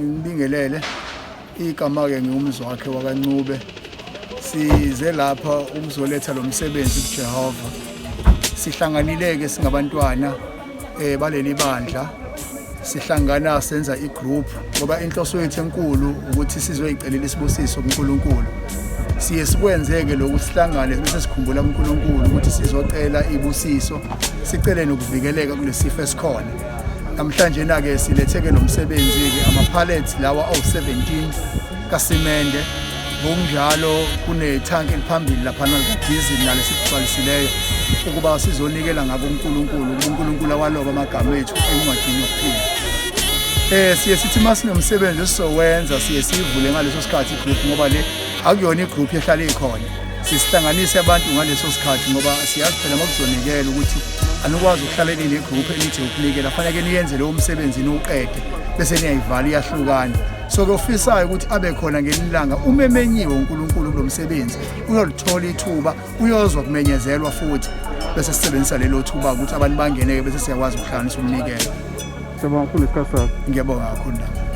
angibingelele igama ke ngumzwakhe wakaNcube size lapha ukuzoletha lo msebenzi kuJehova sihlanganileke singabantwana baleli bandla sihlangana senza igroup ngoba inhloso yethu enkulu ukuthi sizoyicelela isibusiso kuNkulunkulu siye sikwenzeke lokuthi sihlangane bese sikhumbula kuNkulunkulu ukuthi sizocela ibusiso sicele nokuvikeleka kulesifo esikhona namhlanje na ke siletheke lo msebenzi ke ama-pallets lawa awu-17 kasimende ngokunjalo kunethanki eliphambili lapha nalidizili nalesibhalisileyo ukuba sizonikela ngabo uNkulunkulu awaloba amagama ethu encwadini yokuphila. Siye sithi masinomsebenzi esizowenza siye sivule ngaleso sikhathi igroup ngoba le akuyona igroup ehlala ikhona sisihlanganise abantu ngaleso sikhathi ngoba siyazi phela makuzonikela ukuthi anukwazi ukuhlala negroup enithi ukunikela fanele niyenze lo msebenzi niwuqede bese niyayivala iyahlukana so kufisayo ukuthi abe khona ngelilanga umemenyiwe uNkulunkulu kulo msebenzi uyolithola ithuba uyozwa kumenyezelwa futhi bese sisebenzisa lelo thuba ukuthi abantu bangeneke bese siyakwazi ukuhlanganisa umnikelo. Ngiyabonga kakhulu isikhathi sakho. Ngiyabonga kakhulu.